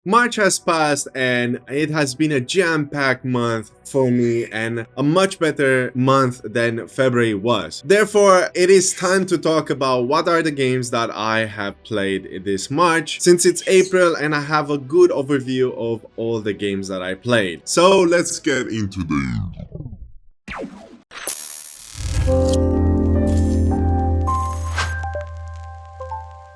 March has passed and it has been a jam-packed month for me and a much better month than February was. Therefore, it is time to talk about what are the games that I have played this March, since it's April and I have a good overview of all the games that I played. So let's get into the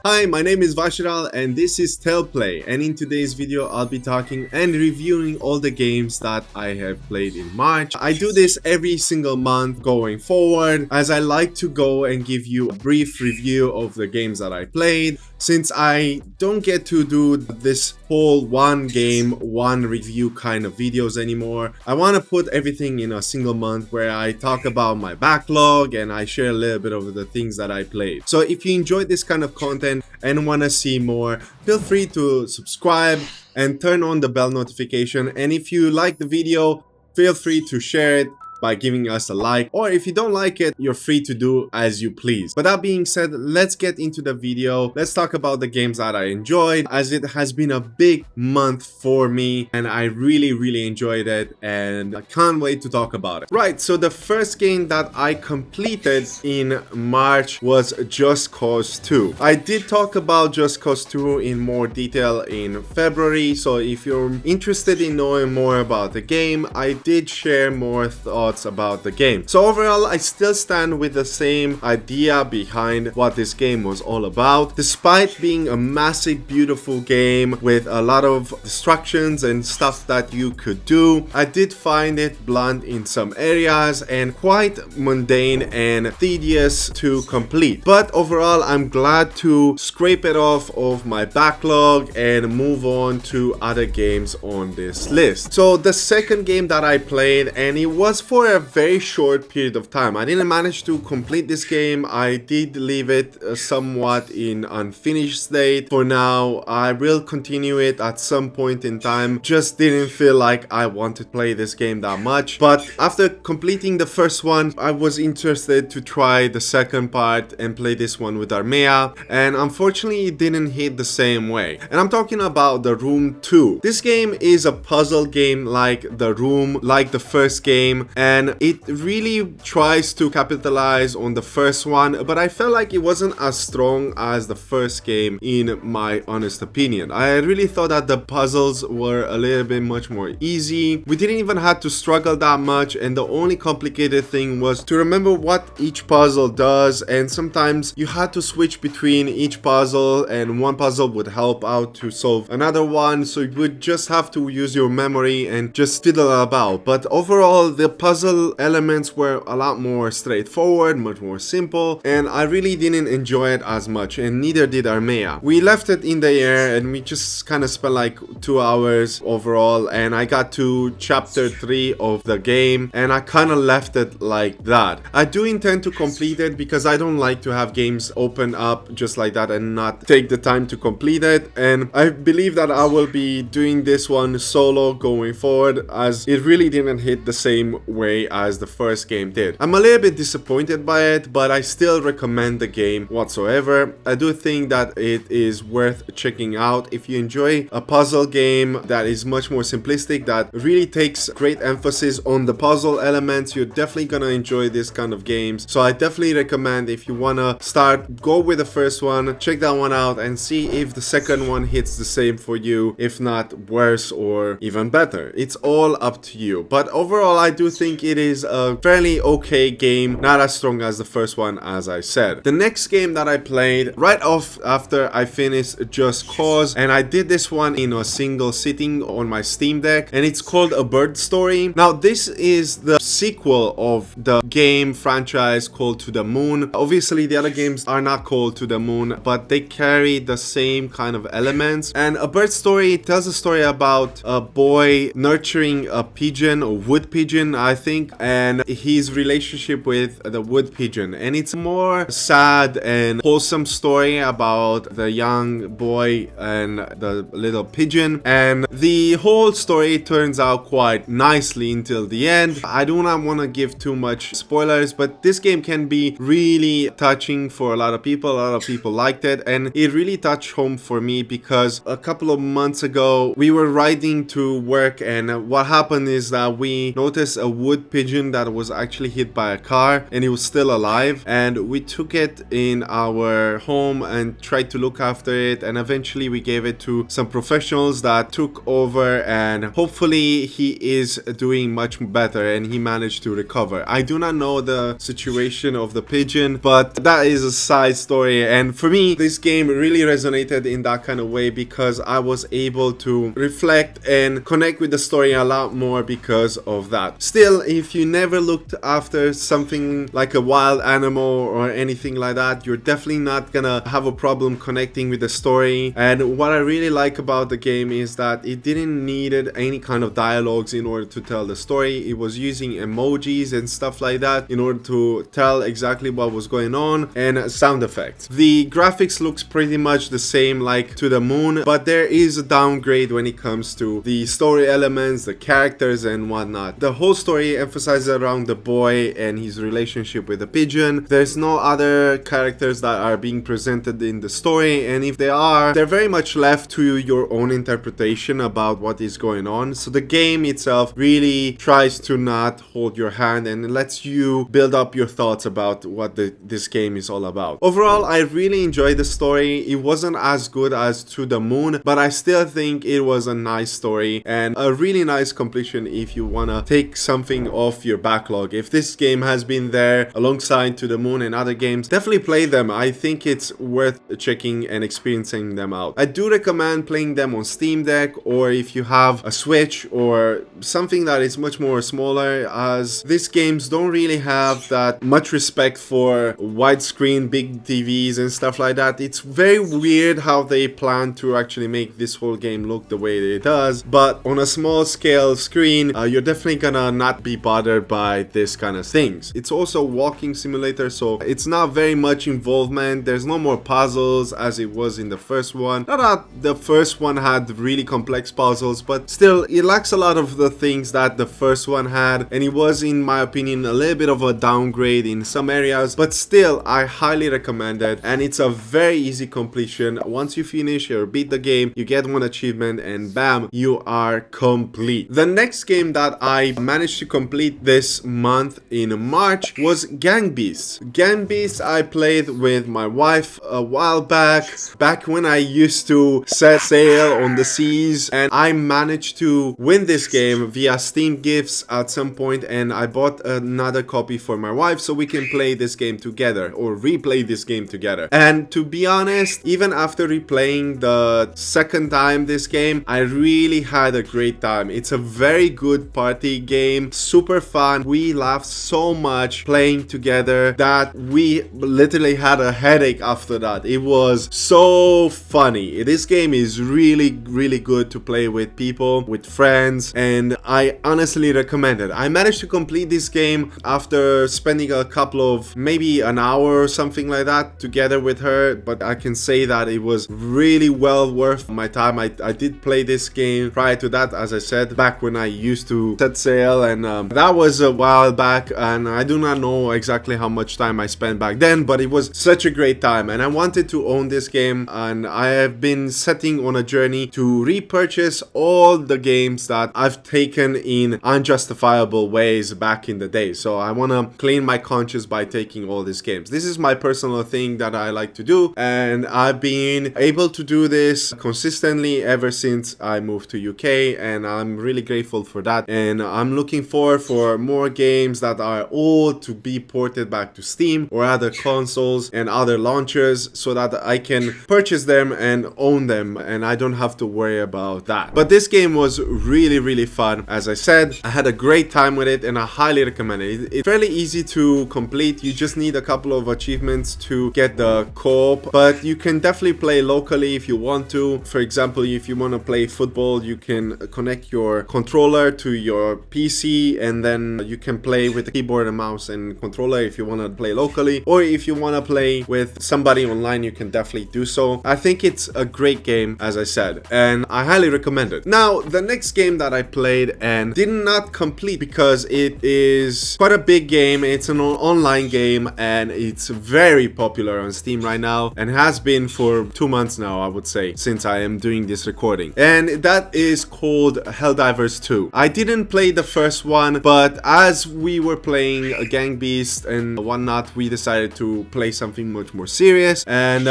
Hi, my name is Vashiral and this is Tellplay, and in today's video I'll be talking and reviewing all the games that I have played in March. I do this every single month going forward, as I like to go and give you a brief review of the games that I played, since I don't get to do this whole one game, one review kind of videos anymore. I want to put everything in a single month where I talk about my backlog and I share a little bit of the things that I played. So if you enjoyed this kind of content and want to see more, feel free to subscribe and turn on the bell notification. And if you like the video, feel free to share it by giving us a like, or if you don't like it, you're free to do as you please. But that being said, let's get into the video. Let's talk about the games that I enjoyed, as it has been a big month for me and I really enjoyed it and I can't wait to talk about it. Right, so the first game that I completed in March was Just Cause 2. I did talk about Just Cause 2 in more detail in February, so if you're interested in knowing more about the game, I did share more thoughts about the game. So overall, I still stand with the same idea behind what this game was all about. Despite being a massive, beautiful game with a lot of distractions and stuff that you could do, I did find it blunt in some areas and quite mundane and tedious to complete. But overall, I'm glad to scrape it off of my backlog and move on to other games on this list. So the second game that I played, and it was for a very short period of time. I didn't manage to complete this game. I did leave it somewhat in unfinished state. For now, I will continue it at some point in time. Just didn't feel like I want to play this game that much. But after completing the first one, I was interested to try the second part and play this one with Armea. And unfortunately, it didn't hit the same way. And I'm talking about The Room 2. This game is a puzzle game like The Room, like the first game. And it really tries to capitalize on the first one, but I felt like it wasn't as strong as the first game in my honest opinion. I really thought that the puzzles were a little bit much more easy. We didn't even have to struggle that much, and the only complicated thing was to remember what each puzzle does, and sometimes you had to switch between each puzzle and one puzzle would help out to solve another one, so you would just have to use your memory and just fiddle about. But overall, the puzzle elements were a lot more straightforward, much more simple, and I really didn't enjoy it as much, and neither did Armea. We left it in the air and we just kind of spent like 2 hours overall, and I got to chapter 3 of the game and I kind of left it like that. I do intend to complete it because I don't like to have games open up just like that and not take the time to complete it, and I believe that I will be doing this one solo going forward, as it really didn't hit the same way as the first game did. I'm a little bit disappointed by it, but I still recommend the game whatsoever. I do think that it is worth checking out if you enjoy a puzzle game that is much more simplistic, that really takes great emphasis on the puzzle elements. You're definitely gonna enjoy this kind of games. So I definitely recommend, if you wanna start, go with the first one, check that one out and see if the second one hits the same for you, if not worse or even better. It's all up to you. But overall, I do think it is a fairly okay game, not as strong as the first one, as I said. The next game that I played right off after I finished Just Cause, and I did this one in a single sitting on my Steam Deck, and it's called A Bird Story. Now this is the sequel of the game franchise called To the Moon. Obviously the other games are not called To the Moon, but they carry the same kind of elements. And A Bird Story tells a story about a boy nurturing a pigeon, or wood pigeon. I think, and his relationship with the wood pigeon. And it's a more sad and wholesome story about the young boy and the little pigeon, and the whole story turns out quite nicely until the end. I do not want to give too much spoilers, but this game can be really touching for a lot of people. A lot of people liked it, and it really touched home for me because a couple of months ago we were riding to work, and what happened is that we noticed a wood pigeon that was actually hit by a car, and it was still alive, and we took it in our home and tried to look after it, and eventually we gave it to some professionals that took over, and hopefully he is doing much better and he managed to recover. I do not know the situation of the pigeon, but that is a side story, and for me this game really resonated in that kind of way because I was able to reflect and connect with the story a lot more because of that. Still, if you never looked after something like a wild animal or anything like that, you're definitely not gonna have a problem connecting with the story. And what I really like about the game is that it didn't needed any kind of dialogues in order to tell the story. It was using emojis and stuff like that in order to tell exactly what was going on, and sound effects. The graphics looks pretty much the same like to the moon, but there is a downgrade when it comes to the story elements, the characters and whatnot. The whole story emphasizes around the boy and his relationship with the pigeon. There's no other characters that are being presented in the story, and if they are, they're very much left to your own interpretation about what is going on. So the game itself really tries to not hold your hand and lets you build up your thoughts about what this game is all about. Overall, I really enjoyed the story. It wasn't as good as To the Moon, but I still think it was a nice story and a really nice completion if you want to take something off your backlog. If this game has been there alongside To the Moon and other games, definitely play them. I think it's worth checking and experiencing them out. I do recommend playing them on Steam Deck, or if you have a Switch or something that is much more smaller, as these games don't really have that much respect for widescreen big TVs and stuff like that. It's very weird how they plan to actually make this whole game look the way it does, but on a small scale screen, you're definitely gonna not be bothered by this kind of things. It's also a walking simulator, so it's not very much involvement. There's no more puzzles as it was in the first one. Not that the first one had really complex puzzles, but still it lacks a lot of the things that the first one had, and it was, in my opinion, a little bit of a downgrade in some areas, but still I highly recommend it, and it's a very easy completion. Once you finish or beat the game, you get one achievement and bam, you are complete. The next game that I managed to complete this month in March was Gang Beasts. Gang Beasts I played with my wife a while back when I used to set sail on the seas, and I managed to win this game via Steam gifts at some point, and I bought another copy for my wife so we can play this game together or replay this game together. And to be honest, even after replaying the second time this game, I really had a great time. It's a very good party game, super fun. We laughed so much playing together that we literally had a headache after that. It was so funny. This game is really good to play with people, with friends, and I honestly recommend it. I managed to complete this game after spending a couple of, maybe an hour or something like that together with her, but I can say that it was really well worth my time. I did play this game prior to that, as I said, back when I used to set sail, and that was a while back, and I do not know exactly how much time I spent back then, but it was such a great time, and I wanted to own this game, and I have been setting on a journey to repurchase all the games that I've taken in unjustifiable ways back in the day. So I want to clean my conscience by taking all these games. This is my personal thing that I like to do, and I've been able to do this consistently ever since I moved to UK, and I'm really grateful for that, and I'm looking forward for more games that are old to be ported back to Steam or other consoles and other launchers so that I can purchase them and own them, and I don't have to worry about that. But this game was really fun. As I said, I had a great time with it, and I highly recommend it. It's fairly easy to complete. You just need a couple of achievements to get the co-op, but you can definitely play locally if you want to. For example, if you want to play football, you can connect your controller to your PC PC, and then you can play with the keyboard and mouse and controller if you want to play locally, or if you want to play with somebody online, you can definitely do so. I think it's a great game, as I said, and I highly recommend it. Now, the next game that I played and did not complete because it is quite a big game. It's an online game and it's very popular on Steam right now, and has been for 2 months now, I would say, since I am doing this recording, and that is called Helldivers 2. I didn't play the first one, but as we were playing a Gang Beast and whatnot, we decided to play something much more serious, and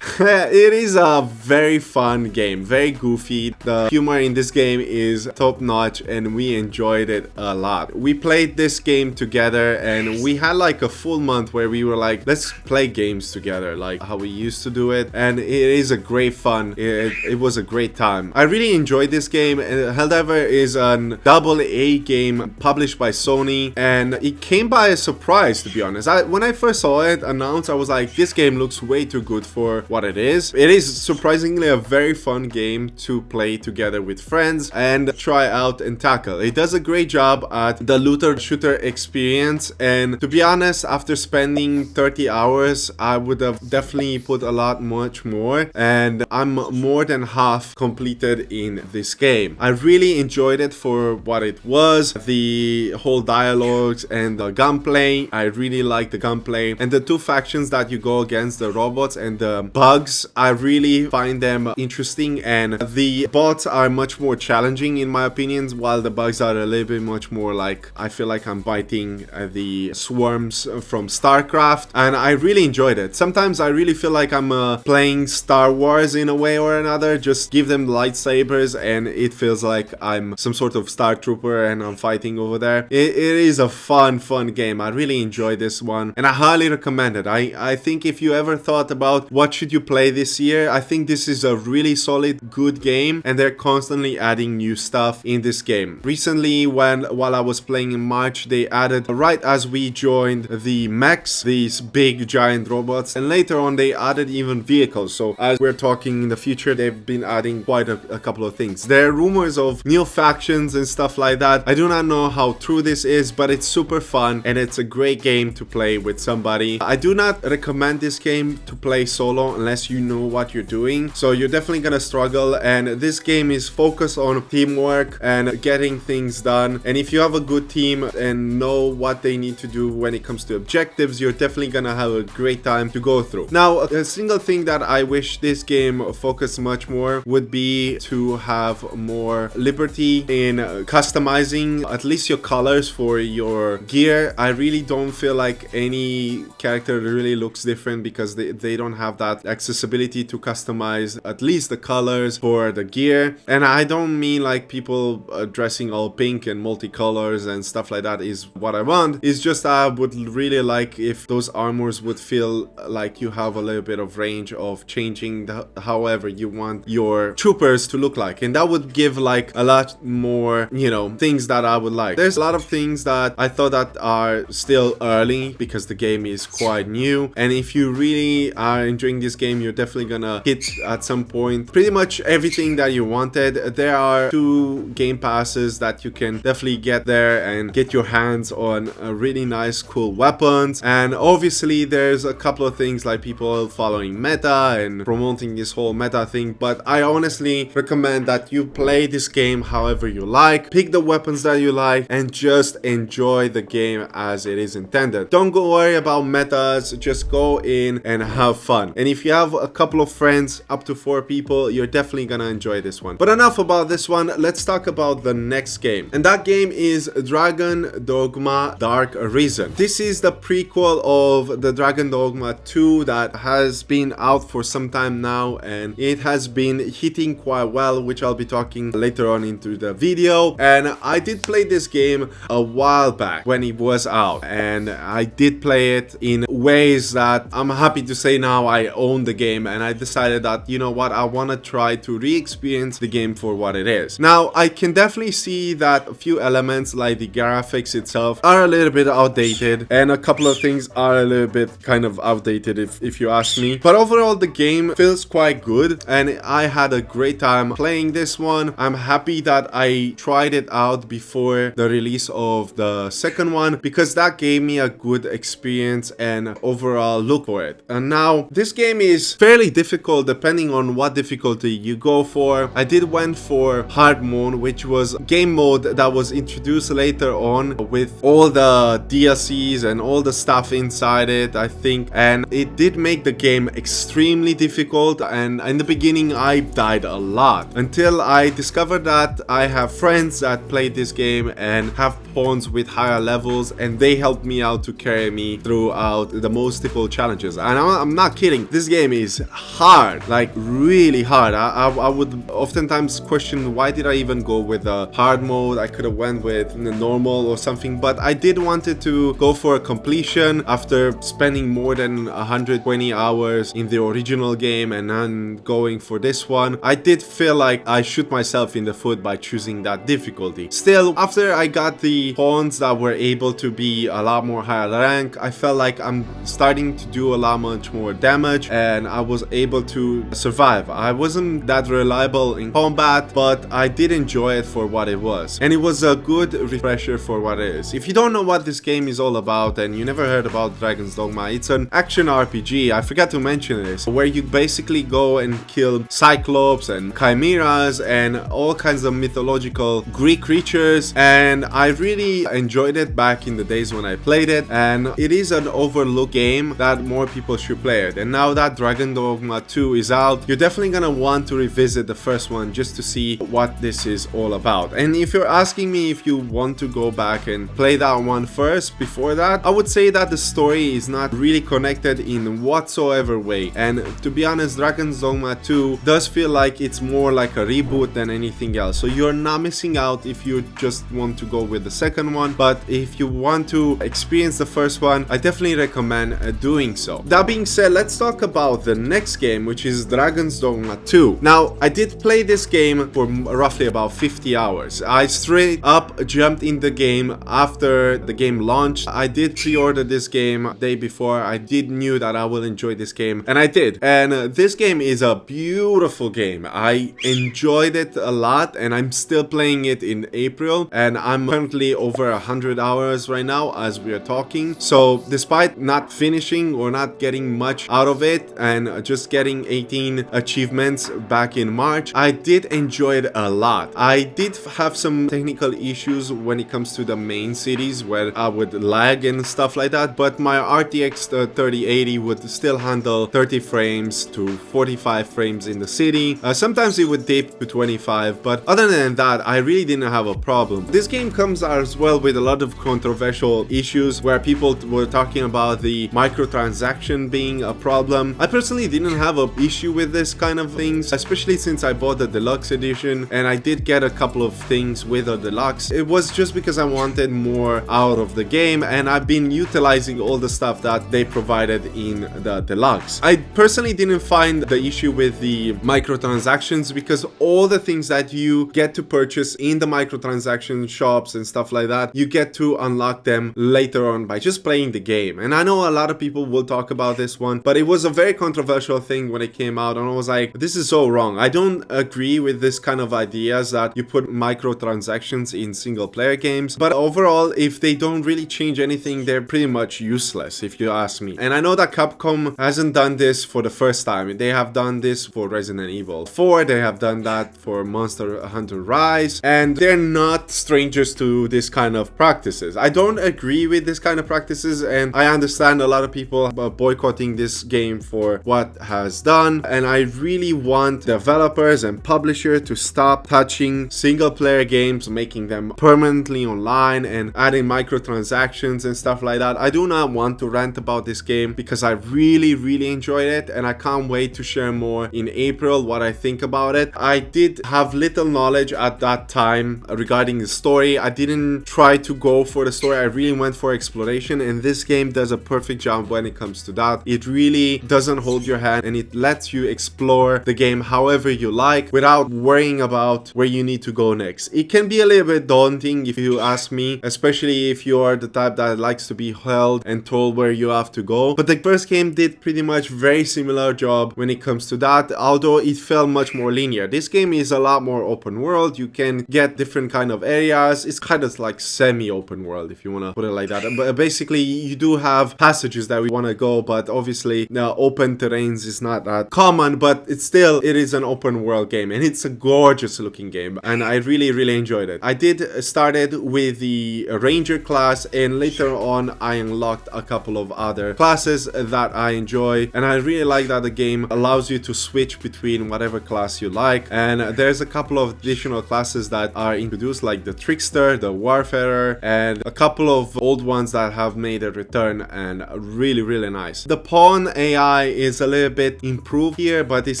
it is a very fun game, very goofy. The humor in this game is top notch and we enjoyed it a lot. We played this game together and we had like a full month where we were like, let's play games together like how we used to do it, and it is a great fun. It was a great time. I really enjoyed this game. Helldiver is an AA game published by Sony, and it came by a surprise, to be honest. When I first saw it announced, I was like, this game looks way too good for what it is. It is surprisingly a very fun game to play together with friends and try out and tackle. It does a great job at the looter shooter experience, and to be honest, after spending 30 hours, I would have definitely put a lot much more, and I'm more than half completed in this game. I really enjoyed it for what it was, the whole dialogues and the gunplay. I really like the gunplay, and the two factions that you go against, the robots and the bugs, I really find them interesting, and the bots are much more challenging in my opinion, while the bugs are a little bit much more like, I feel like I'm fighting the swarms from StarCraft, and I really enjoyed it. Sometimes I really feel like I'm playing Star Wars in a way or another. Just give them lightsabers and it feels like I'm some sort of Star Trooper and I'm fighting over there. It is a fun game. I really enjoyed this one and I highly recommend it. I think if you ever thought about what should you play this year, I think this is a really solid, good game, and they're constantly adding new stuff in this game. Recently, while I was playing in March, they added, right as we joined, the mechs, these big giant robots, and later on they added even vehicles. So as we're talking in the future, they've been adding quite a couple of things. There are rumors of new factions and stuff like that. I do not know how true this is, but it's super fun and it's a great game to play with somebody. I do not recommend this game to play solo unless you know what you're doing, so you're definitely gonna struggle, and this game is focused on teamwork and getting things done, and if you have a good team and know what they need to do when it comes to objectives, you're definitely gonna have a great time to go through. Now, a single thing that I wish this game focused much more would be to have more liberty in customizing at least your colors for your gear. I really don't feel like any character really looks different because they don't have that accessibility to customize at least the colors for the gear. And I don't mean like people dressing all pink and multicolors and stuff like that is what I want. It's just I would really like if those armors would feel like you have a little bit of range of changing however you want your troopers to look like, and that would give like a lot more, you know, things that I would like. There's a lot of things that I thought that are still early because the game is quite new, and if you really are enjoying this game, you're definitely gonna hit at some point pretty much everything that you wanted. There are 2 game passes that you can definitely get there and get your hands on a really nice cool weapons, and obviously there's a couple of things like people following meta and promoting this whole meta thing, but I honestly recommend that you play this game however you like, pick the weapons that you like, and just enjoy the game as it is intended. Don't go worry about metas, just go in and have fun. And if you have a couple of friends, up to 4 people, you're definitely gonna enjoy this one. But enough about this one, let's talk about the next game, and that game is Dragon Dogma Dark Arisen. This is the prequel of the Dragon Dogma 2 that has been out for some time now, and it has been hitting quite well, which I'll be talking later on into the video. And I did play this game a while back when it was out, and I did play it in ways that I'm happy to say now I own the game, and I decided that, you know what, I want to try to re-experience the game for what it is. Now, I can definitely see that a few elements like the graphics itself are a little bit outdated, and a couple of things are a little bit kind of outdated if you ask me. But overall, the game feels quite good, and I had a great time playing this one. I'm happy that I tried it out before the release of the second one, because that gave me a good experience and overall look for it. And now this game is fairly difficult depending on what difficulty you go for. I did went for hard mode, which was game mode that was introduced later on with all the DLCs and all the stuff inside it, I think, and it did make the game extremely difficult. And in the beginning I died a lot until I discovered that I have friends that played this game and have pawns with higher levels, and they helped me out to carry me throughout the most difficult challenges. And I'm not kidding, this game is hard, like really hard. I would oftentimes question, why did I even go with the hard mode? I could have went with the normal or something, but I did wanted to go for a completion after spending more than 120 hours in the original game and then going for this one. I did feel like I shoot myself in the foot by choosing that difficulty. Still, after I got the pawns that were able to be a lot more higher rank, I felt like I'm starting to do a lot much more damage, and I was able to survive. I wasn't that reliable in combat, but I did enjoy it for what it was, and it was a good refresher for what it is. If you don't know what this game is all about and you never heard about Dragon's Dogma, it's an action RPG. I forgot to mention this, where you basically go and kill cyclops and chimeras and all kinds of mythological Greek creatures, and I really enjoyed it back in the days when I played it, and it is an overlooked game that more people should play it. And now that Dragon Dogma 2 is out, you're definitely gonna want to revisit the first one just to see what this is all about. And if you're asking me if you want to go back and play that one first before that, I would say that the story is not really connected in whatsoever way. And to be honest, Dragon's Dogma 2 does feel like it's more like a reboot than anything else. So you're not missing out if you just want to go with the second one, but if you want to experience the first one, I definitely recommend doing so. That being said, let's talk about the next game, which is Dragon's Dogma 2. Now, I did play this game for roughly about 50 hours. I straight up jumped in the game after the game launched. I did pre-order this game day before. I did knew that I will enjoy this game, and I did. And this game is a beautiful game. I enjoyed it a lot, and I'm still playing it in April, and I'm currently over 100 hours right now as we are talking. So despite not finishing or not getting much out of it and just getting 18 achievements back in March, I did enjoy it a lot. I did have some technical issues when it comes to the main cities where I would lag and stuff like that, but my RTX 3080 would still handle 30 frames to 45 frames in the city. Sometimes it would dip to 25, but other than that, I really didn't have a problem. This game comes as well with a lot of controversial issues where people were talking about the microtransaction being a problem. I personally didn't have an issue with this kind of things, especially since I bought the deluxe edition, and I did get a couple of things with the deluxe. It was just because I wanted more out of the game, and I've been utilizing all the stuff that they provided in the deluxe. I personally didn't find the issue with the microtransactions, because all the things that you get to purchase in the microtransaction shops and stuff like that, you get to unlock them later on by just playing the game. And I know a lot of people will talk about this one, but it was a very controversial thing when it came out, and I was like, this is so wrong. I don't agree with this kind of ideas that you put microtransactions in single player games, but overall, if they don't really change anything, they're pretty much useless if you ask me. And I know that Capcom hasn't done this for the first time. They have done this for Resident Evil 4, they have done that for Monster Hunter Rise, and they're not strangers to this kind of practices. I don't agree with this kind of practices, and I understand a lot of people are boycotting this game for what has done, and I really want developers and publishers to stop touching single player games, making them permanently online and adding microtransactions and stuff like that. I do not want to rant about this game because I really enjoyed it, and I can't wait to share more in April what I think about it. I did have little knowledge at that time regarding the story. I didn't try to go for the story. I really went for exploration, and this game does a perfect job when it comes to that. It really doesn't hold your hand, and it lets you explore the game however you like without worrying about where you need to go next. It can be a little bit daunting if you ask me, especially if you are the type that likes to be held and told where you have to go. But the first game did pretty much very similar job when it comes to that, although it felt much more linear. This game is a lot more open world. You can get different kind of areas. It's kind of like semi-open world, if you want to put it like that. But basically, you do have passages that we want to go, but obviously the open terrains is not that common, but it is an open world game, and it's a gorgeous looking game, and I really enjoyed it. I started with the ranger class, and later on I unlocked a couple of other classes that I enjoy, and I really like that the game allows you to switch between whatever class you like. And there's a couple of additional classes that are introduced, like the trickster, the warfarer, and a couple of old ones that have made a return, and really nice. The pawn AI is a little bit improved here, but it's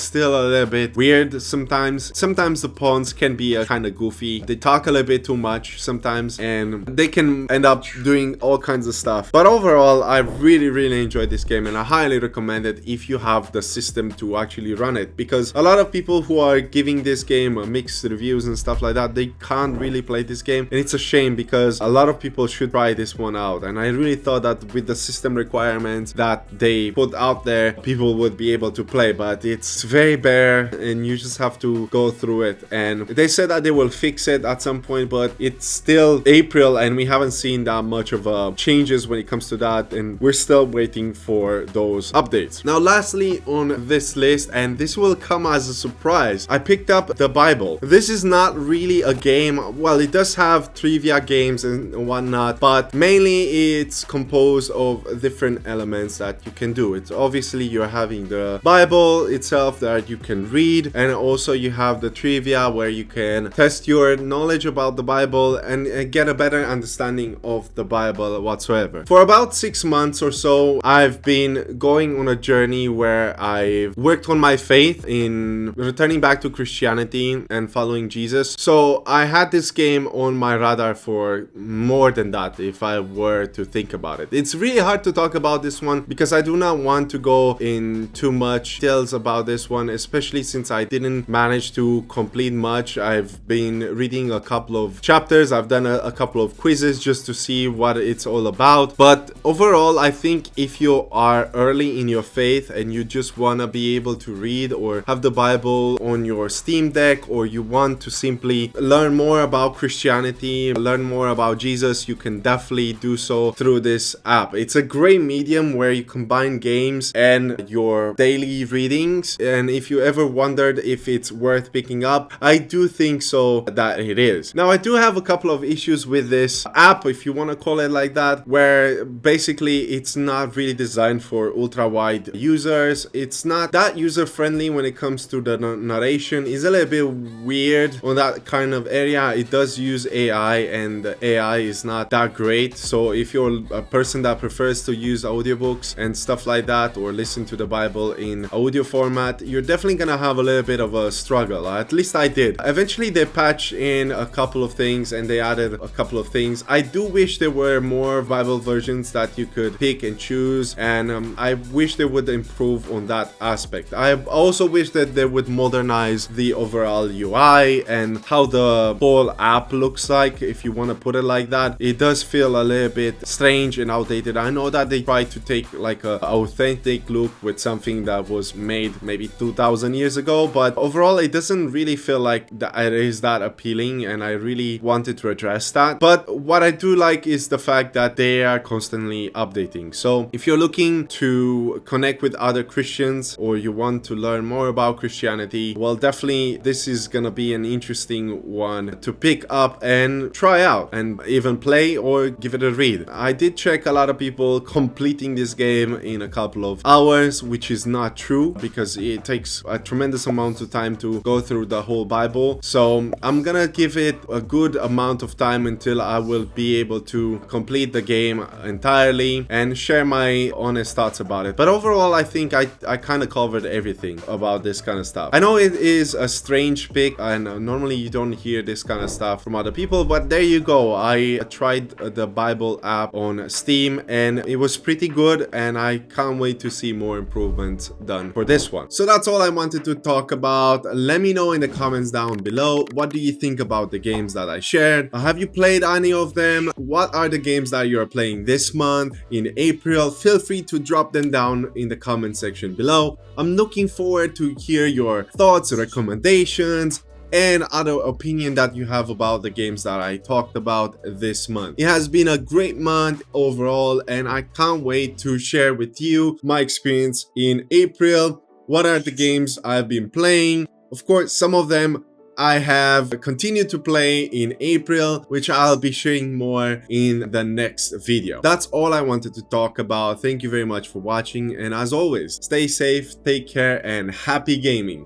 still a little bit weird sometimes. Sometimes the pawns can be kind of goofy. They talk a little bit too much sometimes, and they can end up doing all kinds of stuff. But overall, I really enjoyed this game, and I highly recommend it if you have the system to actually run it, because a lot of people who are giving this game mixed reviews and stuff like that, they can't really play this game, and it's a shame because a lot of people should try this one out. And I really thought that with the system requirements that they put out there, people would be able to play, but it's very bare and you just have to go through it. And they said that they will fix it at some point, but it's still April and we haven't seen that much of changes when it comes to that, and we're still waiting for those updates. Now lastly on this list, and this will come as a surprise, I picked up the Bible. This is not really a game. Well, it does have trivia games and whatnot, but mainly it's composed of different elements that you can do. It's obviously you're having the Bible itself that you can read, and also you have the trivia where you can test your knowledge about the Bible and get a better understanding of the Bible whatsoever. For about 6 months or so, I've been going on a journey where I've worked on my faith in returning back to Christianity and following Jesus. So I had this game on my radar for more than that, if I were to think about it. It's really hard to talk about this one because I do not want to go in too much details about this one, especially since I didn't manage to complete much. I've been reading a couple of chapters, I've done a couple of quizzes just to see what it's all about. But overall, I think if you are early in your faith and you just want to be able to read or have the Bible on your Steam Deck, or you want to simply learn more about Christianity, learn more about Jesus, you can definitely do so through this app. It's a great medium where you combine games and your daily readings, and if you ever wondered if it's worth picking up, I do think so that it is. Now I do have a couple of issues with this app, if you want to call it like that, where basically it's not really designed for ultra wide users. It's not that user friendly when it comes to the narration. It's a little bit weird on that kind of area. It does use AI, and the AI is not that great. So if you're a person that prefers to use audiobooks and stuff like that, or listen to the Bible in audio format, you're definitely gonna have a little bit of a struggle. At least I did. Eventually they patched in a couple of things and they added a couple of things. I do wish there were more Bible versions that you could pick and choose, and I wish they would improve on that aspect. I also wish that they would modernize the overall UI and how the whole app looks like, if you want to put it like that. It does feel a little bit strange and outdated. I know that they tried to take like a authentic look with something that was made maybe 2000 years ago, but overall it doesn't really feel like that it is that appealing, and I really wanted to address that. But what I do like is the fact that they are constantly updating. So if you're looking to connect with other Christians, or you want to learn more about Christianity, well, definitely this is gonna be an interesting one to pick up and try out and even play or give it a read. I did check a lot of people completing this game in a couple of hours, which is not true because it takes a tremendous amount of time to go through the whole Bible. So I'm gonna give it a good amount of time until I will be able to complete the game entirely and share my honest thoughts about it. But overall, I think I kind of covered everything about this kind of stuff. I know it is a strange pick, and normally you don't hear this kind of stuff from other people, but there you go. I tried the Bible app on Steam, and and it was pretty good, and I can't wait to see more improvements done for this one. So that's all I wanted to talk about. Let me know in the comments down below, what do you think about the games that I shared? Have you played any of them? What are the games that you're playing this month in April? Feel free to drop them down in the comment section below. I'm looking forward to hear your thoughts, recommendations, and other opinion that you have about the games that I talked about this month. It has been a great month overall, and I can't wait to share with you my experience in April. What are the games I've been playing? Of course, some of them I have continued to play in April, which I'll be sharing more in the next video. That's all I wanted to talk about. Thank you very much for watching, and as always, stay safe, take care, and happy gaming.